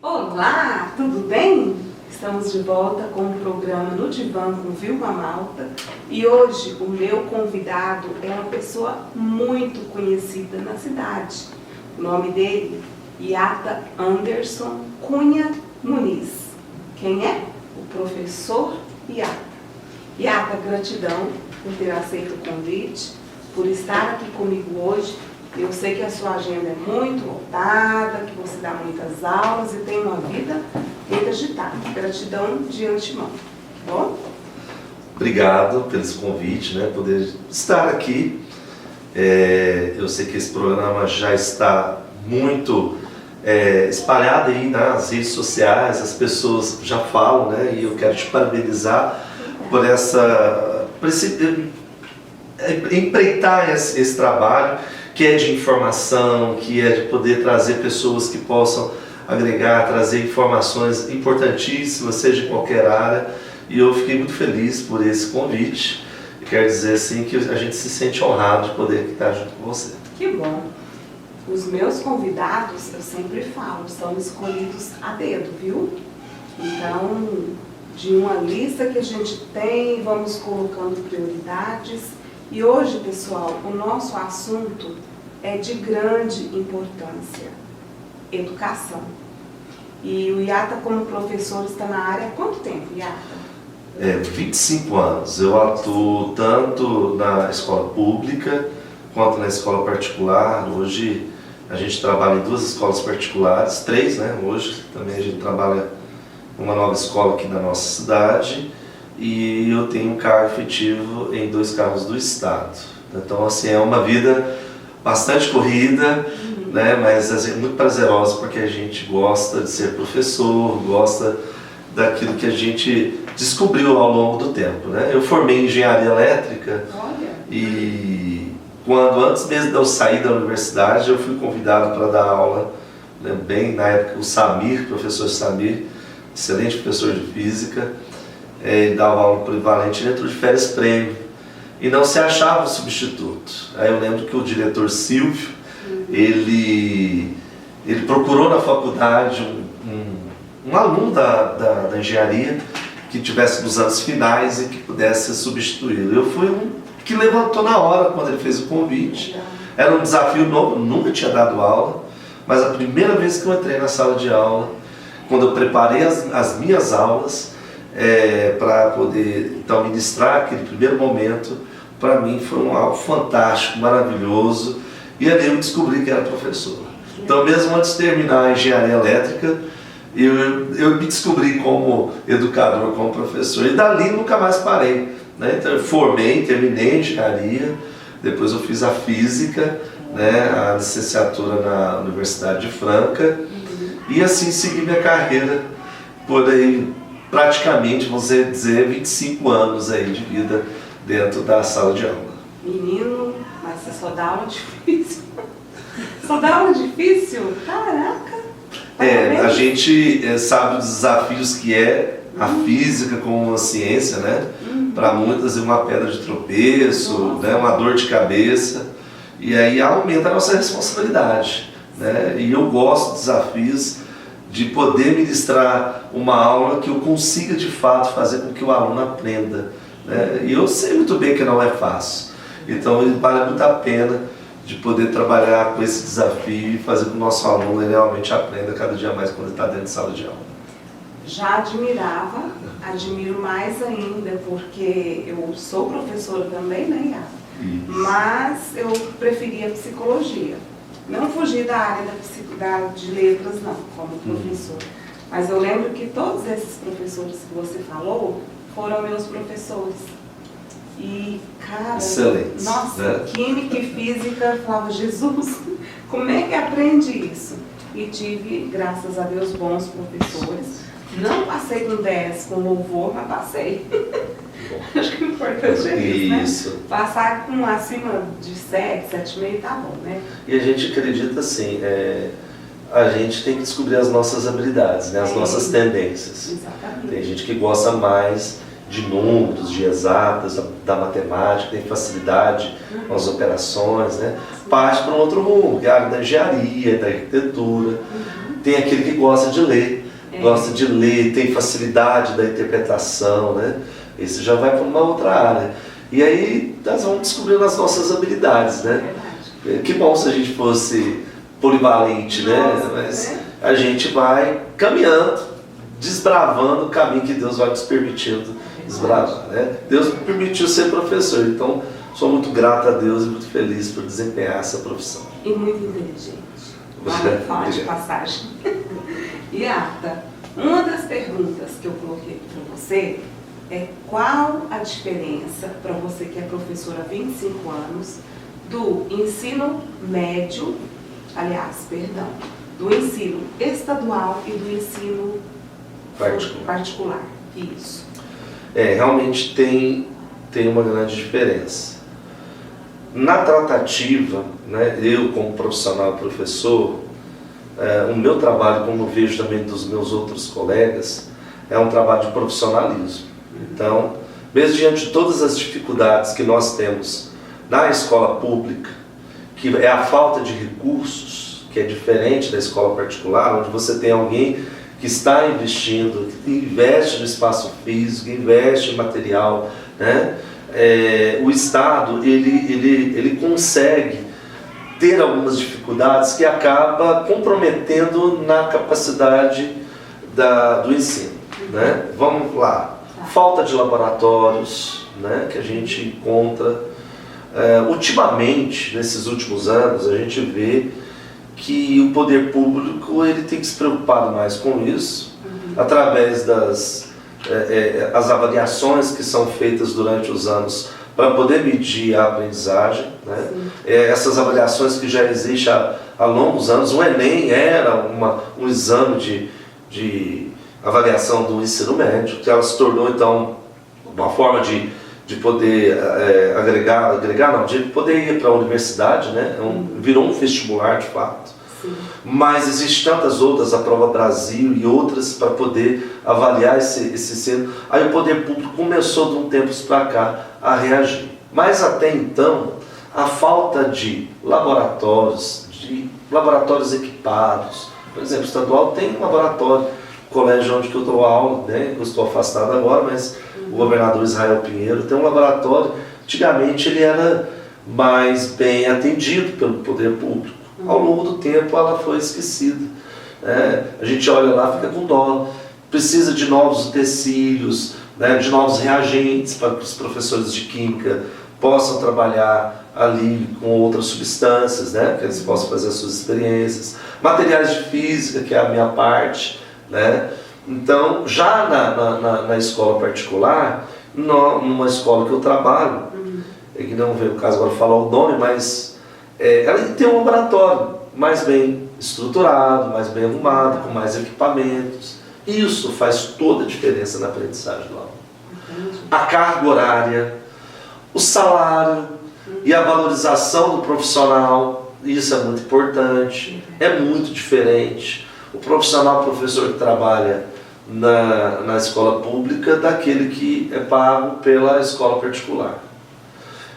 Olá, tudo bem? Estamos de volta com o programa No Divã com Vilma Malta e hoje o meu convidado é uma pessoa muito conhecida na cidade. O nome dele, Yata Anderson Cunha Muniz. Quem é? O professor Yata. Yata, gratidão por ter aceito o convite, por estar aqui comigo hoje. Eu sei que a sua agenda é muito lotada, que você dá muitas aulas e tem uma vida muito agitada. Gratidão de antemão, tá bom? Obrigado pelo convite, poder estar aqui. Eu sei que esse programa já está muito espalhado aí nas redes sociais, as pessoas já falam, e eu quero te parabenizar por empreitar esse trabalho, que é de informação, que é de poder trazer pessoas que possam agregar, trazer informações importantíssimas, seja em qualquer área. E eu fiquei muito feliz por esse convite. E quero dizer assim que a gente se sente honrado de poder estar junto com você. Que bom. Os meus convidados, eu sempre falo, são escolhidos a dedo, viu? Então, de uma lista que a gente tem, vamos colocando prioridades. E hoje, pessoal, o nosso assunto é de grande importância, educação. E o Yata, como professor, está na área há quanto tempo, Yata? 25 anos. Eu atuo tanto na escola pública quanto na escola particular. Hoje a gente trabalha em 2 escolas particulares, 3, Hoje também a gente trabalha em uma nova escola aqui na nossa cidade. E eu tenho um cargo efetivo em 2 cargos do Estado. Então, assim, é uma vida bastante corrida, mas assim, muito prazerosa, porque a gente gosta de ser professor, gosta daquilo que a gente descobriu ao longo do tempo. Eu formei em engenharia elétrica. E antes mesmo de eu sair da universidade, eu fui convidado para dar aula, bem na época o professor Samir, excelente professor de física. Ele dava aula polivalente, ele entrou de férias prêmio e não se achava um substituto. Aí eu lembro que o diretor Silvio, ele procurou na faculdade um aluno da engenharia que tivesse nos anos finais e que pudesse substituí-lo. Eu fui um que levantou na hora quando ele fez o convite. Era um desafio novo, nunca tinha dado aula, mas a primeira vez que eu entrei na sala de aula, quando eu preparei as minhas aulas, para poder então ministrar aquele primeiro momento, para mim foi algo fantástico, maravilhoso, e ali eu descobri que era professor. Então, mesmo antes de terminar a engenharia elétrica, eu me descobri como educador, como professor, e dali nunca mais parei. Então eu formei, terminei a engenharia, depois eu fiz a física, né, a licenciatura na Universidade de Franca e assim seguir minha carreira por aí, praticamente, vamos dizer, 25 anos aí de vida dentro da sala de aula. Menino, mas você só dá aula difícil. Só dá aula difícil? Caraca! A gente sabe os desafios que é a física como uma ciência, né? Para muitas é uma pedra de tropeço, né? Uma dor de cabeça. E aí aumenta a nossa responsabilidade, né? E eu gosto de desafios de poder ministrar uma aula que eu consiga de fato fazer com que o aluno aprenda, né? E eu sei muito bem que não é fácil. Então vale muito a pena de poder trabalhar com esse desafio e fazer com que o nosso aluno realmente aprenda cada dia mais quando ele está dentro de sala de aula. Já admirava, admiro mais ainda, porque eu sou professora também, né, Iago? Mas eu preferia psicologia. Não fugi da área de letras, não, como professor. Mas eu lembro que todos esses professores que você falou foram meus professores. E, cara, excelente, nossa, né? Química e física, eu falava, Jesus, como é que aprende isso? E tive, graças a Deus, bons professores. Não passei com 10 com louvor, mas passei. Acho que o importante é isso, né? Passar com acima de 7, 7,5 tá bom, né? E a gente acredita assim, a gente tem que descobrir as nossas habilidades, né? As nossas tendências. Exatamente. Tem gente que gosta mais de números, de exatas, da matemática, tem facilidade com as operações, né? Parte para um outro rumo, que é a área da engenharia, da arquitetura. Tem aquele que gosta de ler, tem facilidade da interpretação, né? Esse já vai para uma outra área. E aí nós vamos descobrindo as nossas habilidades, né? Que bom se a gente fosse polivalente, né? Mas a gente vai caminhando, desbravando o caminho que Deus vai nos permitindo desbravar, né? Deus me permitiu ser professor, então sou muito grato a Deus e muito feliz por desempenhar essa profissão. E muito inteligente. Vale falar de passagem. E Arta, uma das perguntas que eu coloquei para você é qual a diferença, para você que é professora há 25 anos, do ensino médio, do ensino estadual e do ensino particular. Isso. Realmente tem uma grande diferença. Na tratativa, né, eu como profissional professor, o meu trabalho, como eu vejo também dos meus outros colegas, é um trabalho de profissionalismo. Então, mesmo diante de todas as dificuldades que nós temos na escola pública, que é a falta de recursos, que é diferente da escola particular, onde você tem alguém que está investindo, que investe no espaço físico, investe em material, né? O Estado ele consegue ter algumas dificuldades que acaba comprometendo na capacidade do ensino, né? Vamos lá, falta de laboratórios, né, que a gente encontra. Ultimamente, nesses últimos anos, a gente vê que o poder público ele tem que se preocupar mais com isso, através as avaliações que são feitas durante os anos para poder medir a aprendizagem, né? Essas avaliações que já existem há longos anos. O Enem era um exame de avaliação do ensino médio, que ela se tornou então uma forma de poder de poder ir para a universidade, né? Virou um vestibular de fato. Sim. Mas existem tantas outras, a Prova Brasil e outras, para poder avaliar esse ensino. Aí o poder público começou de um tempo para cá a reagir. Mas até então, a falta de laboratórios equipados, por exemplo, o estadual tem um laboratório, o colégio onde eu dou aula, né? Eu estou afastado agora, mas o governador Israel Pinheiro tem um laboratório. Antigamente ele era mais bem atendido pelo poder público. Ao longo do tempo ela foi esquecida. A gente olha lá e fica com dó. Precisa de novos utensílios, né, de novos reagentes para que os professores de química possam trabalhar ali com outras substâncias, né, que eles possam fazer as suas experiências. Materiais de física, que é a minha parte, né. Então, já na escola particular, numa escola que eu trabalho, que não veio o caso agora falar o nome, mas ela tem um laboratório mais bem estruturado, mais bem arrumado, com mais equipamentos. Isso faz toda a diferença na aprendizagem do aluno. A carga horária, o salário e a valorização do profissional, isso é muito importante, é muito diferente. O professor que trabalha na escola pública daquele que é pago pela escola particular.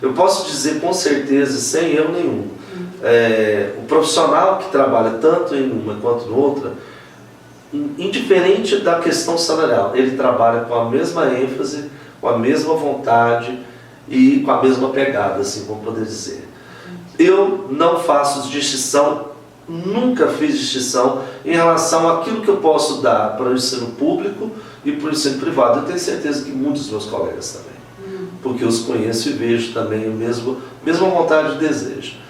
Eu posso dizer com certeza, sem erro nenhum, o profissional que trabalha tanto em uma quanto em outra, indiferente da questão salarial, ele trabalha com a mesma ênfase, com a mesma vontade e com a mesma pegada, assim, vamos poder dizer. Eu não faço distinção, nunca fiz distinção em relação àquilo que eu posso dar para o ensino público e para o ensino privado. Eu tenho certeza que muitos dos meus colegas também, porque eu os conheço e vejo também a mesma vontade e desejo.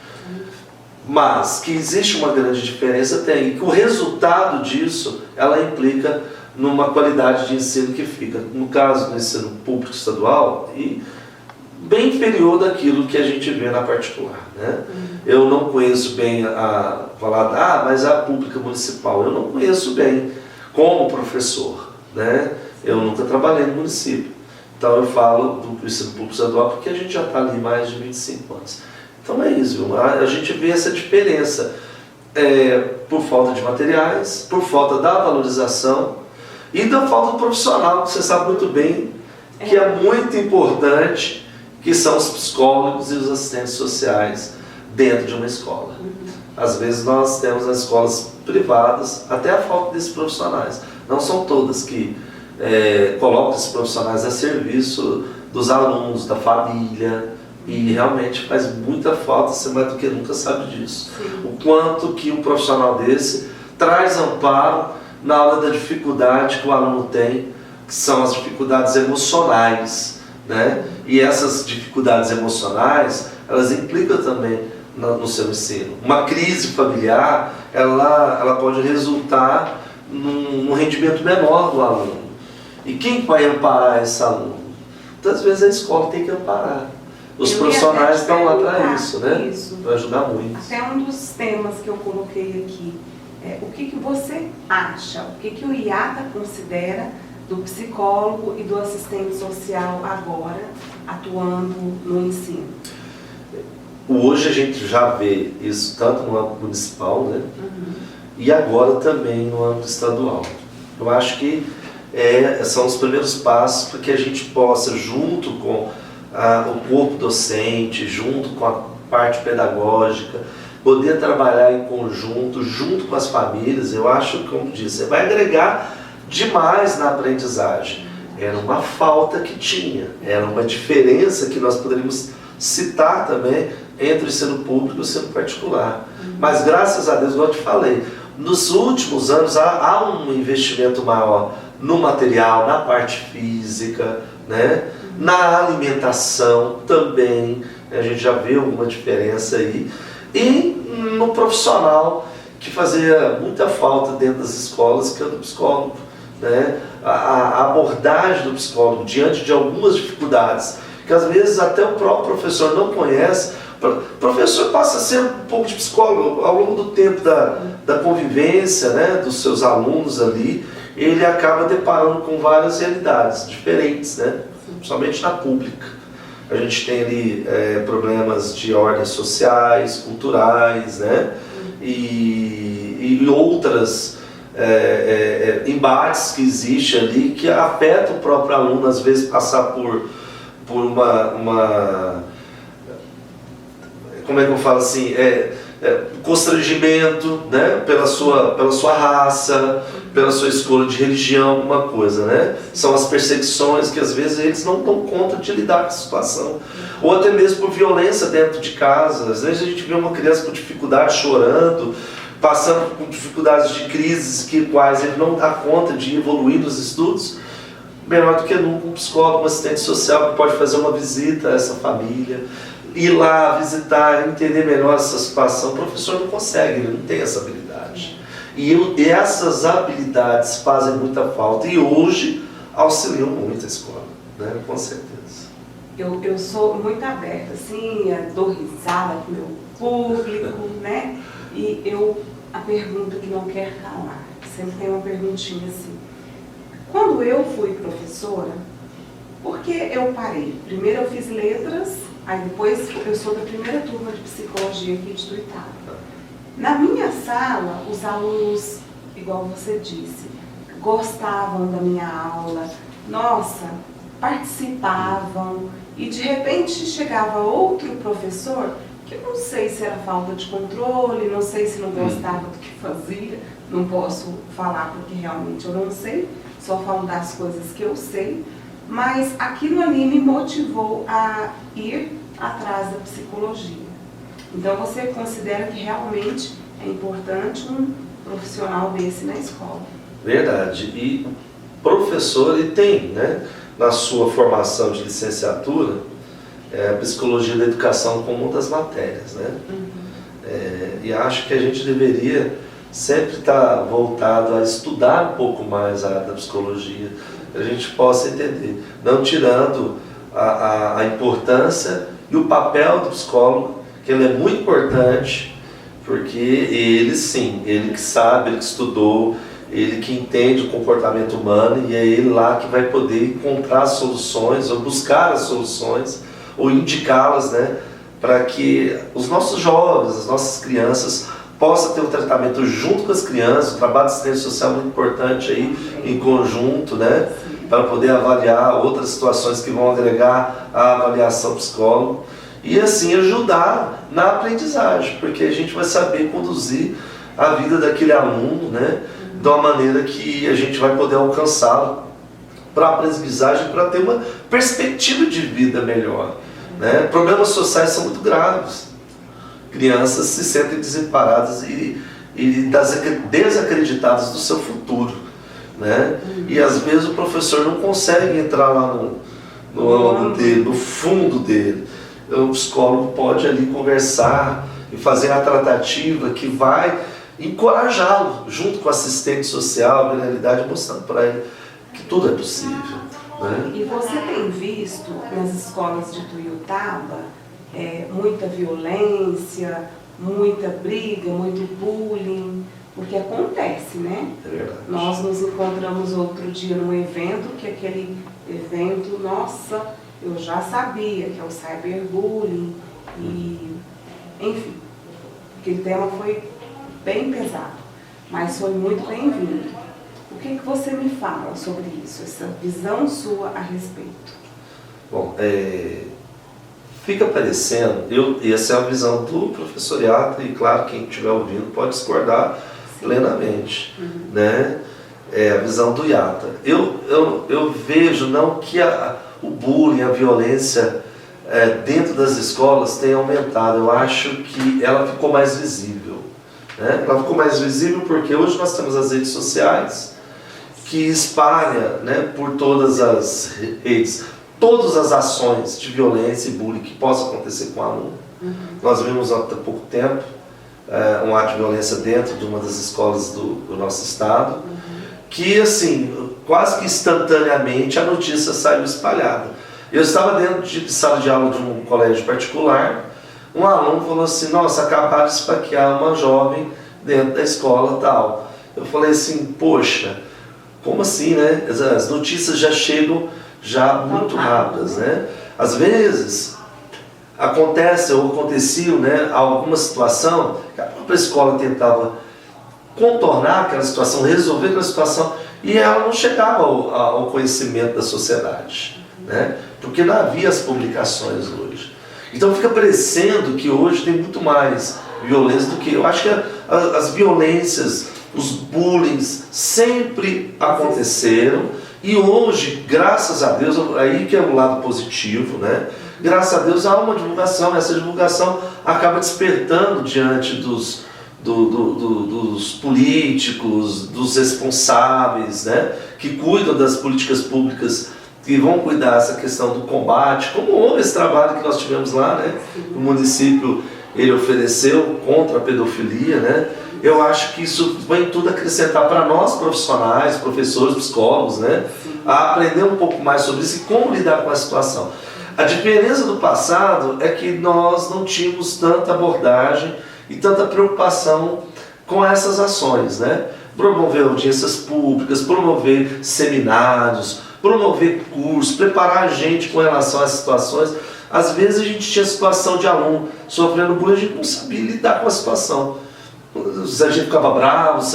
Mas que existe uma grande diferença, tem, e que o resultado disso, ela implica numa qualidade de ensino que fica, no caso do ensino público estadual, e bem inferior daquilo que a gente vê na particular, né? Eu não conheço bem mas a pública municipal, eu não conheço bem como professor, né? Eu nunca trabalhei no município, então eu falo do ensino público estadual porque a gente já está ali mais de 25 anos. Então é isso, viu? A gente vê essa diferença por falta de materiais, por falta da valorização e da falta do profissional, que você sabe muito bem que é muito importante, que são os psicólogos e os assistentes sociais dentro de uma escola. Às vezes nós temos nas escolas privadas até a falta desses profissionais. Não são todas que colocam esses profissionais a serviço dos alunos, da família, e realmente faz muita falta, você mais do que nunca sabe disso. Sim. O quanto que um profissional desse traz amparo na hora da dificuldade que o aluno tem, que são as dificuldades emocionais, né? E essas dificuldades emocionais, elas implicam também no seu ensino. Uma crise familiar, ela pode resultar num rendimento menor do aluno. E quem vai amparar esse aluno? Muitas vezes a escola tem que amparar. Os profissionais estão lá para isso, né? Para ajudar muito. Até um dos temas que eu coloquei aqui o que você acha, o que o IATA considera do psicólogo e do assistente social agora atuando no ensino? Hoje a gente já vê isso tanto no âmbito municipal, né? E agora também no âmbito estadual. Eu acho que são os primeiros passos para que a gente possa, junto com o corpo docente, junto com a parte pedagógica, poder trabalhar em conjunto, junto com as famílias. Eu acho que, como disse, vai agregar demais na aprendizagem. Era uma falta que tinha, era uma diferença que nós poderíamos citar também entre o ensino público e o ensino particular. Mas graças a Deus, como eu te falei, nos últimos anos há um investimento maior no material, na parte física, né? Na alimentação também, a gente já vê alguma diferença aí, e no profissional que fazia muita falta dentro das escolas, que é o do psicólogo, né? A abordagem do psicólogo diante de algumas dificuldades, que às vezes até o próprio professor não conhece. O professor passa a ser um pouco de psicólogo ao longo do tempo da convivência, né, dos seus alunos ali. Ele acaba deparando com várias realidades diferentes, né? Somente na pública. A gente tem ali problemas de ordens sociais, culturais, né? E outras embates que existem ali que afetam o próprio aluno, às vezes passar por uma como é que eu falo assim, constrangimento, né, pela sua raça, pela sua escolha de religião, alguma coisa, né? São as perseguições que às vezes eles não dão conta de lidar com a situação. Ou até mesmo por violência dentro de casa. Às vezes a gente vê uma criança com dificuldade chorando, passando por dificuldades de crises quais ele não dá conta de evoluir nos estudos. Melhor do que nunca um psicólogo, um assistente social que pode fazer uma visita a essa família, ir lá visitar, entender melhor essa situação. O professor não consegue, ele não tem essa habilidade. E essas habilidades fazem muita falta e hoje auxiliam muito a escola, né? Com certeza. eu sou muito aberta, assim, dou risada com o meu público, né? E a pergunta que não quer calar, sempre tem uma perguntinha assim. Quando eu fui professora, por que eu parei? Primeiro eu fiz letras, aí depois eu sou da primeira turma de psicologia aqui de Tuiutaba. Na minha sala, os alunos, igual você disse, gostavam da minha aula, nossa, participavam, e de repente chegava outro professor, que eu não sei se era falta de controle, não sei se não gostava do que fazia, não posso falar porque realmente eu não sei, só falo das coisas que eu sei, mas aquilo ali me motivou a ir atrás da psicologia. Então você considera que realmente é importante um profissional desse na escola? Verdade. E professor, ele tem, né, na sua formação de licenciatura, a psicologia da educação como uma das matérias, né? E acho que a gente deveria sempre estar voltado a estudar um pouco mais a área da psicologia, para a gente possa entender, não tirando a importância e o papel do psicólogo, que ele é muito importante, porque ele sim, ele que sabe, ele que estudou, ele que entende o comportamento humano, e é ele lá que vai poder encontrar soluções, ou buscar as soluções, ou indicá-las, né, para que os nossos jovens, as nossas crianças, possam ter um tratamento junto com as crianças. O trabalho de assistência social é muito importante aí, em conjunto, né, para poder avaliar outras situações que vão agregar a avaliação psicóloga, e assim ajudar na aprendizagem, porque a gente vai saber conduzir a vida daquele aluno, né, de uma maneira que a gente vai poder alcançá-lo para a aprendizagem, para ter uma perspectiva de vida melhor, né? Problemas sociais são muito graves. Crianças se sentem desamparadas e desacreditadas do seu futuro, né? E às vezes o professor não consegue entrar lá no âmbito dele, no fundo dele. O psicólogo pode ali conversar e fazer a tratativa que vai encorajá-lo, junto com o assistente social, a realidade, mostrando para ele que tudo é possível, né? E você tem visto nas escolas de Tuiutaba muita violência, muita briga, muito bullying, porque acontece, né? É verdade. Nós nos encontramos outro dia num evento, que aquele evento, nossa, eu já sabia que é o cyberbullying, e enfim, aquele tema foi bem pesado, mas foi muito bem-vindo. O que você me fala sobre isso, essa visão sua a respeito? Bom, fica parecendo, essa é a visão do professoriado, e claro, quem estiver ouvindo pode discordar plenamente, né? É a visão do IATA. Eu vejo não que o bullying, a violência dentro das escolas tenha aumentado, eu acho que ela ficou mais visível, né? Ela ficou mais visível porque hoje nós temos as redes sociais que espalham, né, por todas as redes, todas as ações de violência e bullying que possam acontecer com o aluno. Nós vimos há pouco tempo um ato de violência dentro de uma das escolas do nosso estado, que assim, quase que instantaneamente a notícia saiu espalhada. Eu estava dentro de sala de aula de um colégio particular, um aluno falou assim: nossa, acabaram de esfaquear uma jovem dentro da escola tal. Eu falei assim: poxa, como assim, né? As notícias já chegam muito rápidas, né? Às vezes acontece ou aconteciam, né, alguma situação que a própria escola tentava contornar aquela situação, resolver aquela situação, e ela não chegava ao conhecimento da sociedade, né? Porque não havia as publicações hoje. Então fica parecendo que hoje tem muito mais violência do que... Eu acho que as violências, os bullying sempre aconteceram, e hoje, graças a Deus, aí que é o lado positivo, né? Graças a Deus há uma divulgação, essa divulgação acaba despertando diante dos políticos, dos responsáveis, né, que cuidam das políticas públicas, que vão cuidar dessa questão do combate, como houve esse trabalho que nós tivemos lá, né, o município ele ofereceu contra a pedofilia, né. Eu acho que isso vai tudo acrescentar para nós profissionais, professores, psicólogos, né, a aprender um pouco mais sobre isso e como lidar com a situação. A diferença do passado é que nós não tínhamos tanta abordagem e tanta preocupação com essas ações, né? Promover audiências públicas, promover seminários, promover cursos, preparar a gente com relação às situações. Às vezes a gente tinha situação de aluno sofrendo bullying, a gente não sabia lidar com a situação. Se a gente ficava bravo,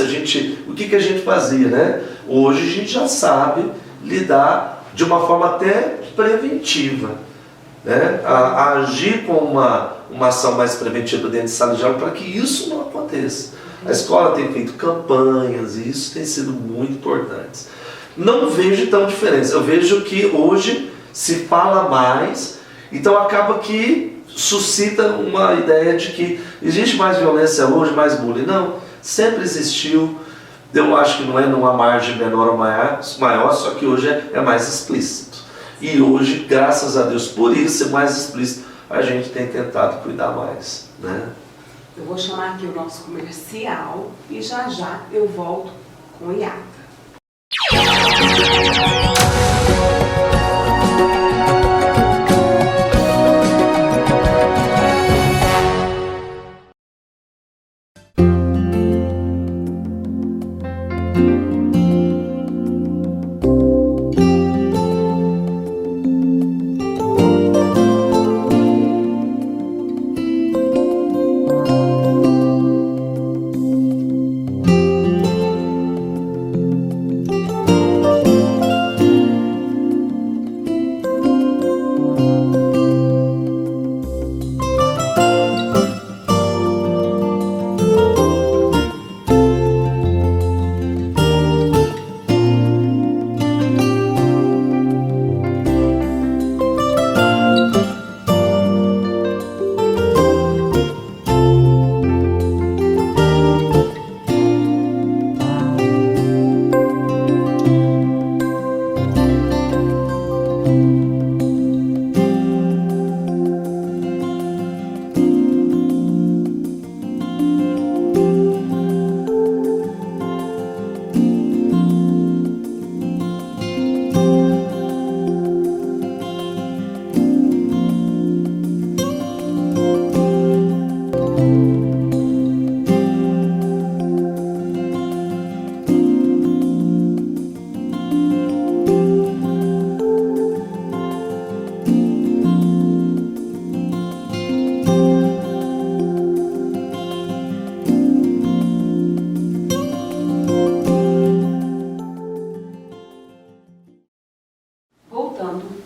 o que a gente fazia, né? Hoje a gente já sabe lidar de uma forma até preventiva, né? A agir com uma ação mais preventiva dentro de sala de aula para que isso não aconteça. A escola tem feito campanhas e isso tem sido muito importante. Não vejo tão diferença. Eu vejo que hoje se fala mais, então acaba que suscita uma ideia de que existe mais violência hoje, mais bullying. Não, sempre existiu. Eu acho que não é numa margem menor ou maior, só que hoje é mais explícito. E hoje, graças a Deus, por isso ser mais explícito, a gente tem tentado cuidar mais, né? Eu vou chamar aqui o nosso comercial e já já eu volto com o IATA.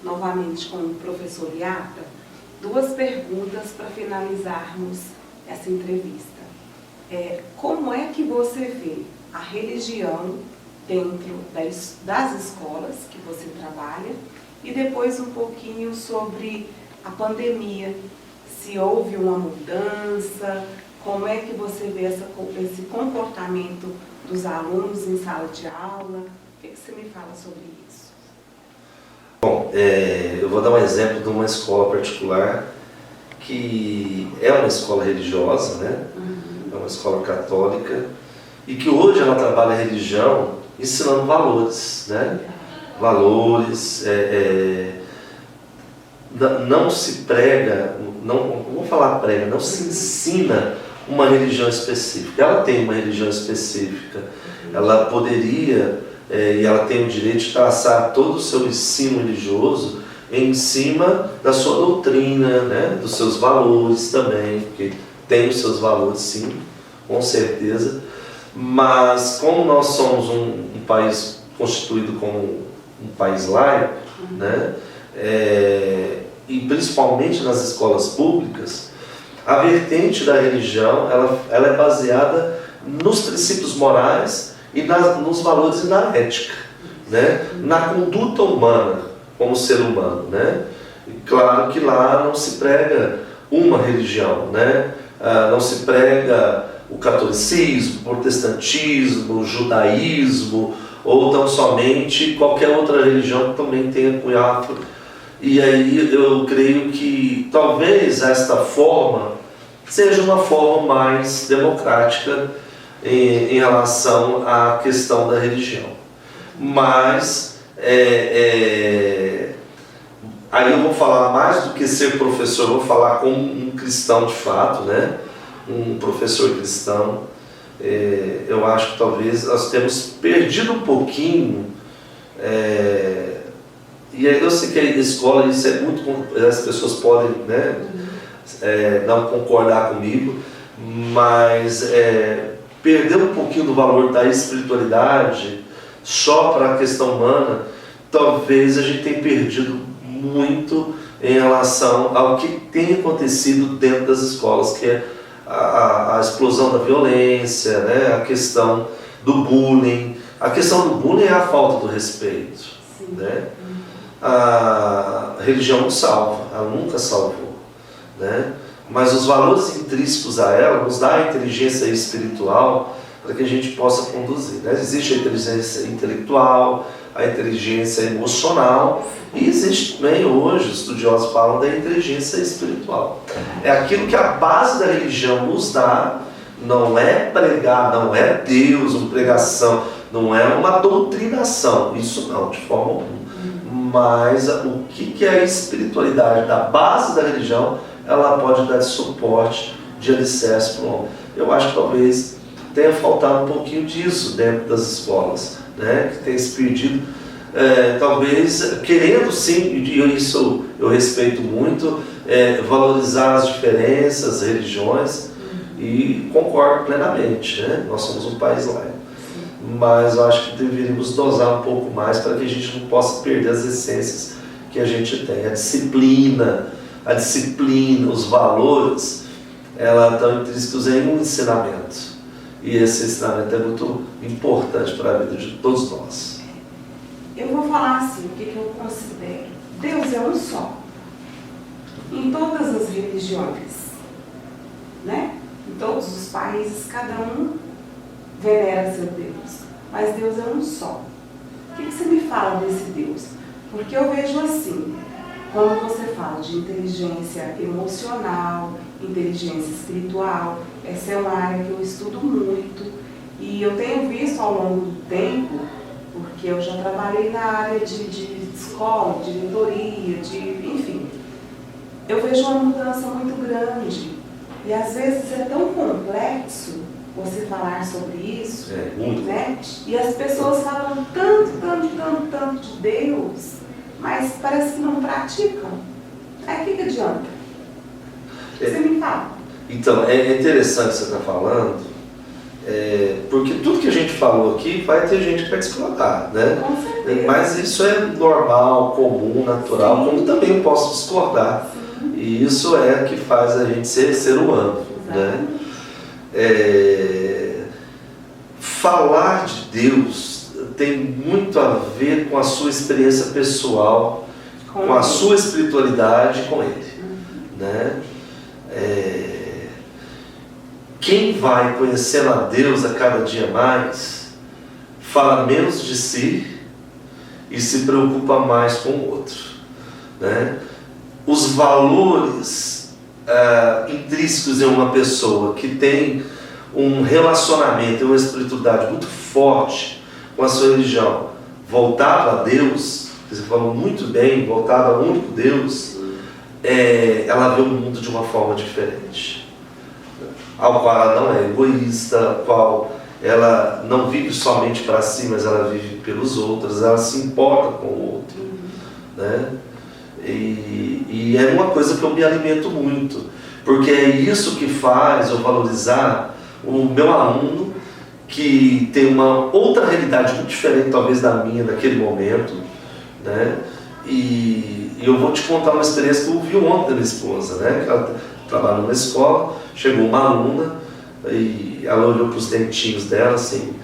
Novamente com o professor IATA, duas perguntas para finalizarmos essa entrevista. Como é que você vê a religião dentro das escolas que você trabalha e depois um pouquinho sobre a pandemia, se houve uma mudança, como é que você vê esse comportamento dos alunos em sala de aula, o que você me fala sobre isso? Bom, eu vou dar um exemplo de uma escola particular que é uma escola religiosa, né? É uma escola católica e que hoje ela trabalha a religião ensinando valores, né? Valores, não se prega, não vou falar prega, não se ensina uma religião específica. Ela tem uma religião específica, ela poderia e ela tem o direito de traçar todo o seu ensino religioso em cima da sua doutrina, né? Dos seus valores também, porque tem os seus valores sim, com certeza, mas como nós somos um país constituído como um país laico, né? E principalmente nas escolas públicas, a vertente da religião ela é baseada nos princípios morais e nos valores e na ética, né? Na conduta humana como ser humano, né? E claro que lá não se prega uma religião, né? Não se prega o catolicismo, o protestantismo, o judaísmo ou tão somente qualquer outra religião que também tenha cunho afro. E aí eu creio que talvez esta forma seja uma forma mais democrática em relação à questão da religião. Mas aí eu vou falar mais do que ser professor, eu vou falar como um cristão de fato, né? Um professor cristão. Eu acho que talvez nós temos perdido um pouquinho, e aí eu sei que a escola, isso é muito, as pessoas podem, né, não concordar comigo, mas perder um pouquinho do valor da espiritualidade só para a questão humana, talvez a gente tenha perdido muito em relação ao que tem acontecido dentro das escolas, que é a explosão da violência, né? A questão do bullying. A questão do bullying é a falta do respeito. Né? A religião não salva, ela nunca salvou. Né? Mas os valores intrínsecos a ela nos dá a inteligência espiritual para que a gente possa conduzir. Né? Existe a inteligência intelectual, a inteligência emocional, e existe também hoje, os estudiosos falam da inteligência espiritual. É aquilo que a base da religião nos dá, não é pregar, não é Deus, uma pregação, não é uma doutrinação, isso não, de forma alguma. Mas o que é a espiritualidade da base da religião, ela pode dar de suporte, de alicerce para o homem. Eu acho que talvez tenha faltado um pouquinho disso dentro das escolas, né? Que tem se perdido, talvez querendo sim, e isso eu respeito muito, valorizar as diferenças, as religiões, e concordo plenamente, né? Nós somos um país laico, mas eu acho que deveríamos dosar um pouco mais para que a gente não possa perder as essências que a gente tem. A disciplina, os valores, ela estão intrínsecos em um ensinamento. E esse ensinamento é muito importante para a vida de todos nós. Eu vou falar assim, o que eu considero. Deus é um só. Em todas as religiões. Né? Em todos os países, cada um venera seu Deus. Mas Deus é um só. O que você me fala desse Deus? Porque eu vejo assim, quando você fala de inteligência emocional, inteligência espiritual, essa é uma área que eu estudo muito e eu tenho visto ao longo do tempo, porque eu já trabalhei na área de escola, de diretoria, enfim, eu vejo uma mudança muito grande e às vezes é tão complexo você falar sobre isso, né? E as pessoas falam tanto de Deus, mas parece que não praticam. Aí o que adianta? Você me fala. Então, é interessante você estar falando, porque tudo que a gente falou aqui vai ter gente que vai discordar, né? Com certeza. Mas isso é normal, comum, natural, Sim. como também eu posso discordar. Sim. E isso é o que faz a gente ser humano. Né? Falar de Deus tem muito a ver com a sua experiência pessoal, com a sua espiritualidade com Ele. Né? Quem vai conhecendo a Deus a cada dia mais, fala menos de si e se preocupa mais com o outro. Né? Os valores intrínsecos em uma pessoa que tem um relacionamento, uma espiritualidade muito forte com a sua religião, voltado a Deus, que você falou muito bem, voltado ao único Deus, ela vê o mundo de uma forma diferente, ao qual ela não é egoísta, ao qual ela não vive somente para si, mas ela vive pelos outros, ela se importa com o outro. Né? E é uma coisa que eu me alimento muito, porque é isso que faz eu valorizar o meu aluno, que tem uma outra realidade muito diferente talvez da minha naquele momento, né? E eu vou te contar uma experiência que eu vi ontem da minha esposa, né? Que ela trabalha numa escola, chegou uma aluna e ela olhou para os dentinhos dela assim,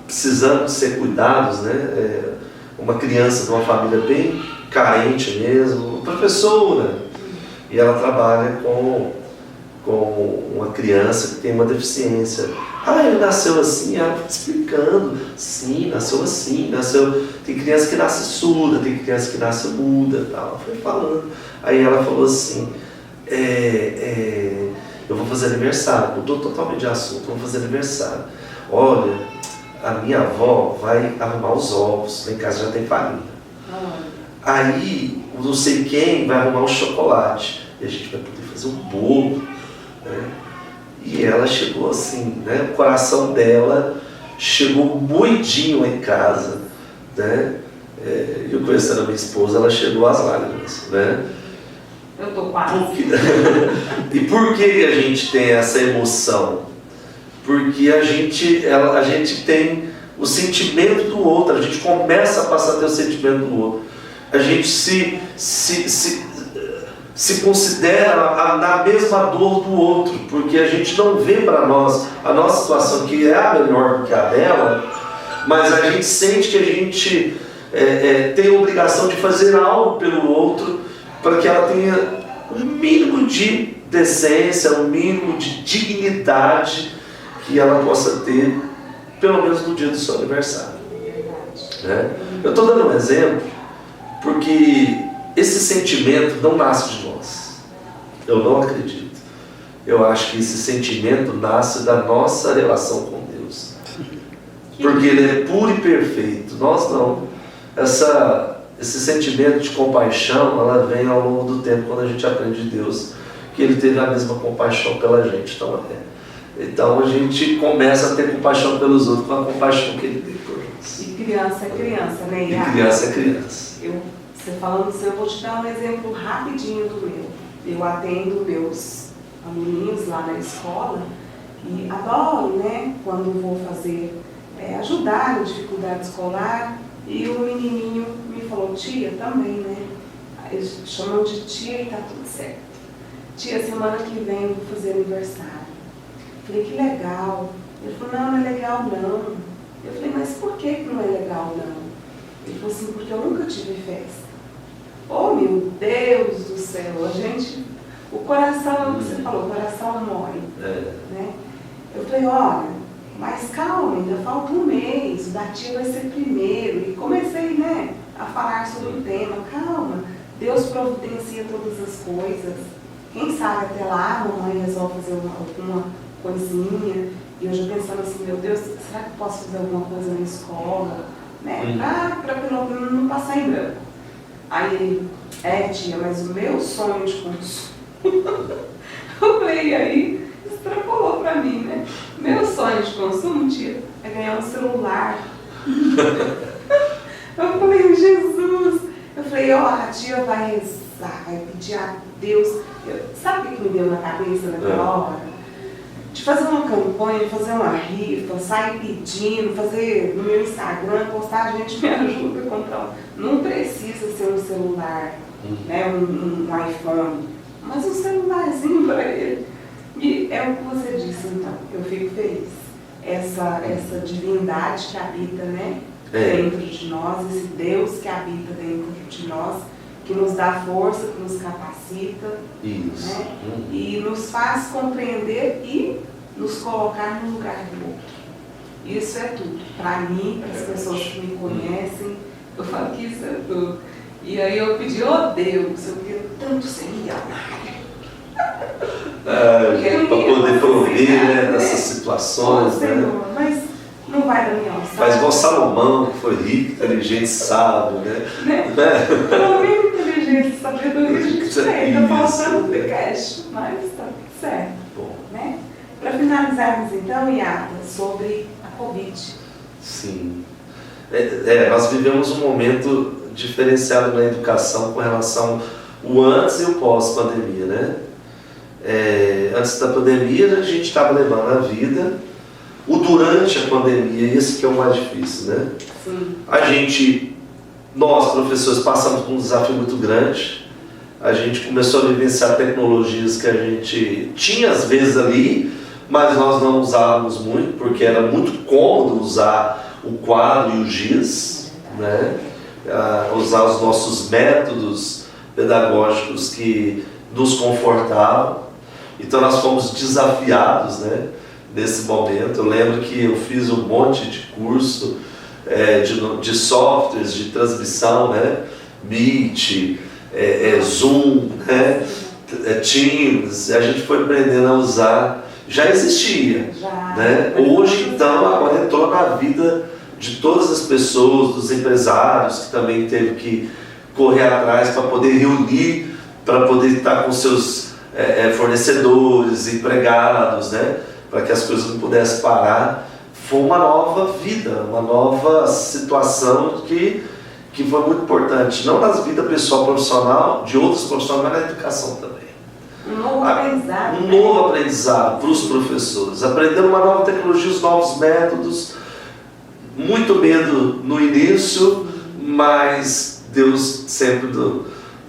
precisando ser cuidados, né? Uma criança de uma família bem carente mesmo, professora, e ela trabalha com uma criança que tem uma deficiência. Ele nasceu assim, ela foi explicando, sim, nasceu assim, tem criança que nasce surda, tem criança que nasce muda, tal. Ela foi falando, aí ela falou assim, eu vou fazer aniversário, mudou totalmente de assunto, vou fazer aniversário, olha, a minha avó vai arrumar os ovos, lá em casa já tem farinha. Aí não sei quem vai arrumar um chocolate e a gente vai poder fazer um bolo, né? E ela chegou assim, né? O coração dela chegou moidinho em casa, né? Eu conhecendo a minha esposa, ela chegou às lágrimas, né? Eu tô quase. E por que a gente tem essa emoção? Porque a gente tem o sentimento do outro, a gente começa a passar a ter o sentimento do outro. A gente se considera na mesma dor do outro, porque a gente não vê para nós a nossa situação, que é a melhor do que a dela, mas a gente sente que a gente tem a obrigação de fazer algo pelo outro, para que ela tenha um mínimo de decência, um mínimo de dignidade que ela possa ter, pelo menos no dia do seu aniversário. Né? Eu estou dando um exemplo porque esse sentimento não nasce de nós. Eu não acredito. Eu acho que esse sentimento nasce da nossa relação com Deus. Porque Ele é puro e perfeito. Nós não. Esse sentimento de compaixão, ela vem ao longo do tempo, quando a gente aprende de Deus, que Ele teve a mesma compaixão pela gente. Então a gente começa a ter compaixão pelos outros com a compaixão que Ele tem por nós. E criança é criança, né? E criança é criança. Você falando assim, eu vou te dar um exemplo rapidinho do meu. Eu atendo meus aluninhos lá na escola e adoro, né, quando vou fazer, ajudar em dificuldade escolar. E o menininho me falou, tia, também, né? Eles chamam de tia e tá tudo certo. Tia, semana que vem eu vou fazer aniversário. Falei, que legal. Ele falou, não é legal não. Eu falei, mas por que não é legal não? Ele falou assim, porque eu nunca tive festa. Oh, meu Deus do céu, o coração, é o que você falou, o coração morre. Né? Eu falei, olha, mas calma, ainda falta um mês, o da tia vai ser primeiro. E comecei, né, a falar sobre o tema. Calma, Deus providencia todas as coisas. Quem sabe até lá a mamãe resolve fazer alguma coisinha. E eu já pensando assim, meu Deus, será que eu posso fazer alguma coisa na escola? Né? Para pelo menos não passar em branco. Aí ele, tia, mas o meu sonho de consumo. Eu falei, aí extrapolou para mim, né? Meu sonho de consumo, tia, é ganhar um celular. Eu falei, Jesus. Eu falei, a tia vai rezar, vai pedir a Deus. Sabe o que me deu na cabeça naquela hora? De fazer uma campanha, fazer uma rifa, sair pedindo, fazer no meu Instagram, postar, gente me ajuda a comprar. Não precisa ser um celular, né, um iPhone, mas um celularzinho para ele. E é o que você disse, então, eu fico feliz. Essa divindade que habita, né, dentro de nós, esse Deus que habita dentro de nós, que nos dá força, que nos capacita, né? E nos faz compreender e nos colocar no lugar do outro. Isso é tudo. Para mim, para as pessoas que me conhecem, eu falo que isso é tudo. E aí eu pedi, Deus, eu queria tanto ser milionário. Para poder prover, né, nessas situações. Senhor, mas não vai da minha alçada. Faz igual Salomão, que foi rico, inteligente, sábio, né? Pelo menos inteligência e sabedoria a gente tem. Está faltando o cash, mas está tudo certo. Bom. Né? Para finalizarmos então, Iata, sobre a Covid. Sim. Nós vivemos um momento diferenciado na educação com relação ao antes e o pós-pandemia, né? Antes da pandemia a gente estava levando a vida, o durante a pandemia, esse que é o mais difícil, né? Sim. Nós professores passamos por um desafio muito grande, a gente começou a vivenciar tecnologias que a gente tinha às vezes ali, mas nós não usávamos muito, porque era muito cômodo usar o quadro e o giz, né? Usar os nossos métodos pedagógicos que nos confortavam. Então nós fomos desafiados, né, nesse momento. Eu lembro que eu fiz um monte de curso de softwares de transmissão, né? Meet, Zoom, né? Teams. A gente foi aprendendo a usar. Já existia, né? Hoje, então, agora entrou na vida de todas as pessoas, dos empresários, que também teve que correr atrás para poder reunir, para poder estar com seus fornecedores, empregados, né? Para que as coisas não pudessem parar. Foi uma nova vida, uma nova situação que foi muito importante, não na vida pessoal profissional, de outros profissionais, mas na educação também. Um novo aprendizado. Um novo aprendizado para os professores. Aprendendo uma nova tecnologia, os novos métodos, muito medo no início, mas Deus sempre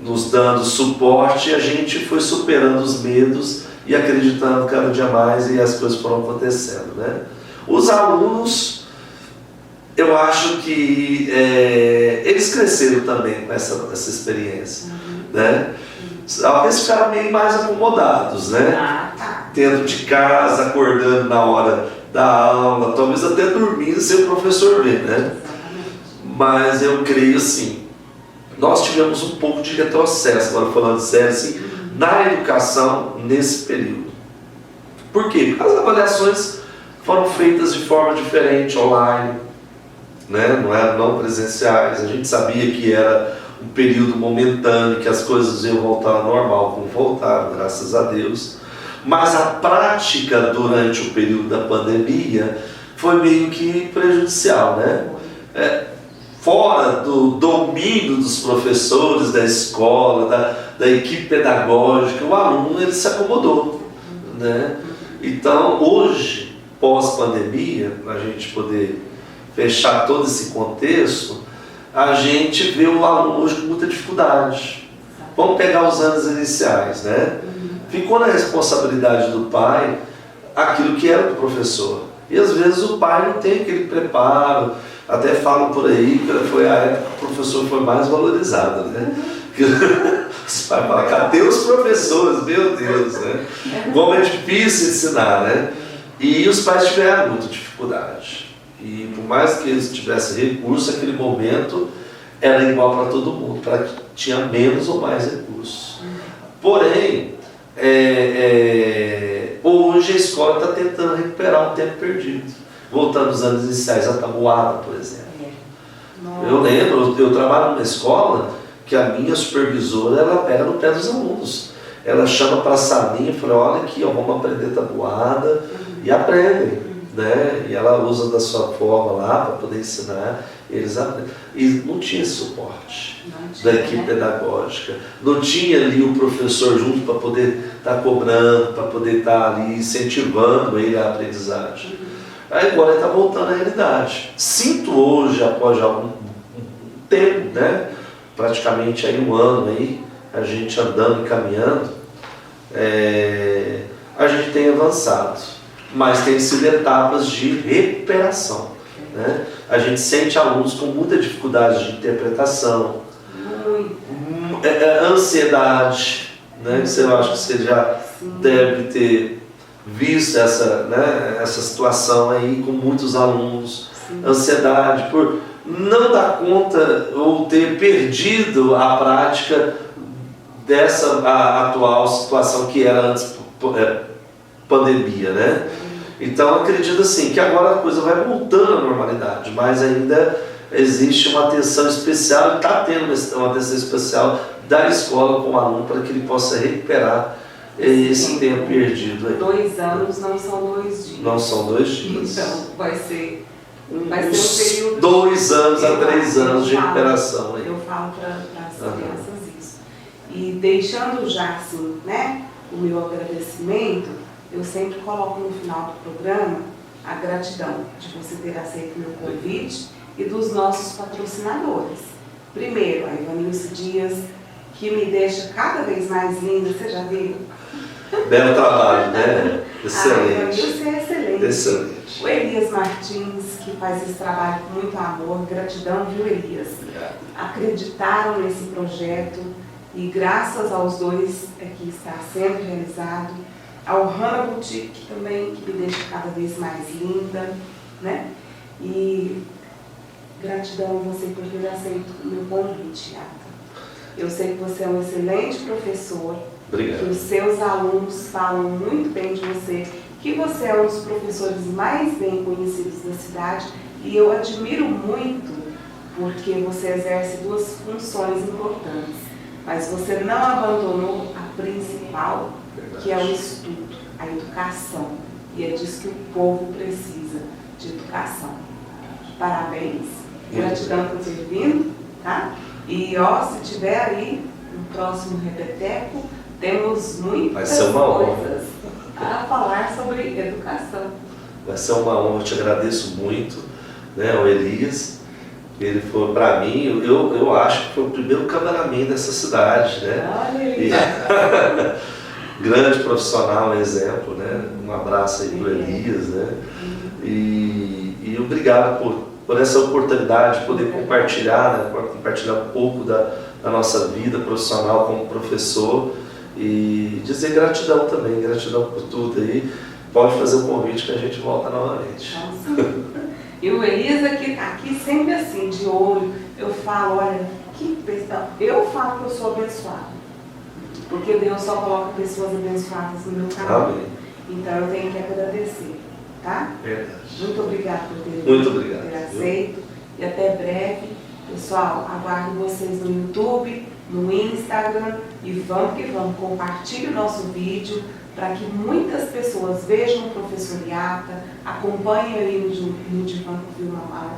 nos dando suporte, e a gente foi superando os medos e acreditando cada dia mais, e as coisas foram acontecendo, né? Os alunos, eu acho que eles cresceram também com essa experiência, né? Eles ficaram meio mais acomodados, né? Dentro de casa, acordando na hora da aula, talvez até dormindo sem o professor ver, né? Mas eu creio assim, nós tivemos um pouco de retrocesso, agora falando sério, assim, na educação nesse período. Por quê? Porque as avaliações foram feitas de forma diferente, online, né? Não presenciais. A gente sabia que era um período momentâneo, que as coisas iam voltar ao normal, como voltaram, graças a Deus. Mas a prática durante o período da pandemia foi meio que prejudicial, né? Fora do domínio dos professores, da escola, da equipe pedagógica, o aluno ele se acomodou, né? Então, hoje, pós-pandemia, para a gente poder fechar todo esse contexto, a gente vê o aluno hoje com muita dificuldade. Vamos pegar os anos iniciais, né? Ficou na responsabilidade do pai aquilo que era do professor. E às vezes o pai não tem aquele preparo. Até falam por aí que foi a época que o professor foi mais valorizado, né? Os pais falam, cadê os professores? Meu Deus, né? Como é difícil ensinar, né? E os pais tiveram muita dificuldade. E por mais que eles tivessem recursos, aquele momento era igual para todo mundo, para que tinha menos ou mais recursos. Porém, hoje a escola está tentando recuperar um tempo perdido. Voltando aos anos iniciais, a tabuada, por exemplo. Eu lembro, eu trabalho numa escola que a minha supervisora, ela pega no pé dos alunos. Ela chama para a salinha e fala, olha aqui, ó, vamos aprender tabuada, e aprendem, né? E ela usa da sua forma lá para poder ensinar, eles aprendem. E não tinha esse suporte da equipe pedagógica, não tinha ali o professor junto para poder estar cobrando, para poder estar ali incentivando ele a aprendizagem. Aí agora ele está voltando à realidade. Sinto hoje, após já um tempo, né? Praticamente aí um ano aí, a gente andando e caminhando, a gente tem avançado, mas tem sido etapas de recuperação, né? A gente sente alunos com muita dificuldade de interpretação, ansiedade, né? Eu acho que você já deve ter visto essa situação aí com muitos alunos. Ansiedade por não dar conta ou ter perdido a prática dessa atual situação que era antes pandemia, né? Então acredito assim que agora a coisa vai voltando à normalidade, mas ainda existe uma atenção especial, está tendo uma atenção especial da escola com o aluno para que ele possa recuperar esse tempo perdido aí. 2 anos não são 2 dias. Não são 2 dias. Então vai ser um período 2 anos a 3 anos de recuperação aí. Eu falo para as crianças isso. E deixando já assim, né, o meu agradecimento, eu sempre coloco no final do programa a gratidão de você ter aceito o meu convite e dos nossos patrocinadores. Primeiro, a Ivanilce Dias, que me deixa cada vez mais linda, você já viu? Belo trabalho, né? Excelente. A Ivanilce é excelente. Excelente. O Elias Martins, que faz esse trabalho com muito amor, gratidão, viu, Elias? Obrigado. Acreditaram nesse projeto e graças aos dois é que está sendo realizado. Ao Hana Boutique também, que me deixa cada vez mais linda, né? E gratidão a você por ter aceito o meu convite, Yata. Eu sei que você é um excelente professor. Obrigado. Que os seus alunos falam muito bem de você, que você é um dos professores mais bem conhecidos da cidade, e eu admiro muito porque você exerce duas funções importantes, mas você não abandonou a principal, que é o estudo, a educação. E é disso que o povo precisa, de educação. Parabéns, gratidão por ter vindo, tá? E ó, se tiver aí no próximo Repeteco, temos muitas coisas a falar sobre educação. Vai ser uma honra, eu te agradeço muito, né, o Elias. Ele foi, para mim, eu acho que foi o primeiro cameraman dessa cidade, né? Olha aí. Grande profissional, um exemplo, né? Um abraço aí pro Elias, né? E obrigado por essa oportunidade de poder compartilhar, né? Compartilhar um pouco da nossa vida profissional como professor e dizer gratidão também, gratidão por tudo aí. Pode fazer o convite que a gente volta novamente. Nossa. E o Elias aqui sempre assim, de olho, eu falo, olha, que pessoa, eu falo que eu sou abençoada, porque Deus só coloca pessoas abençoadas no meu canal. Amém. Então eu tenho que agradecer, tá? Verdade. Muito obrigada por ter vindo, Muito obrigado. por ter aceito, e até breve. Pessoal, aguardo vocês no YouTube, no Instagram, e vamos que vamos, compartilhe o nosso vídeo, para que muitas pessoas vejam o professor Iata, acompanhem ali no Divã com Vilma Malta.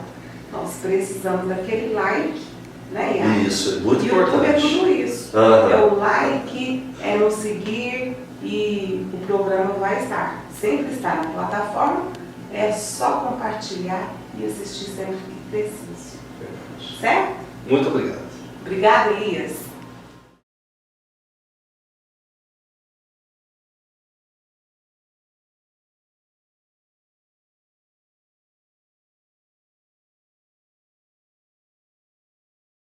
Nós precisamos daquele like, né, Iata? Isso, é muito YouTube importante. é tudo isso. É o like, é nos seguir e o programa vai estar, sempre está na plataforma. É só compartilhar e assistir sempre que preciso. Certo? Muito obrigado. Obrigada, Elias.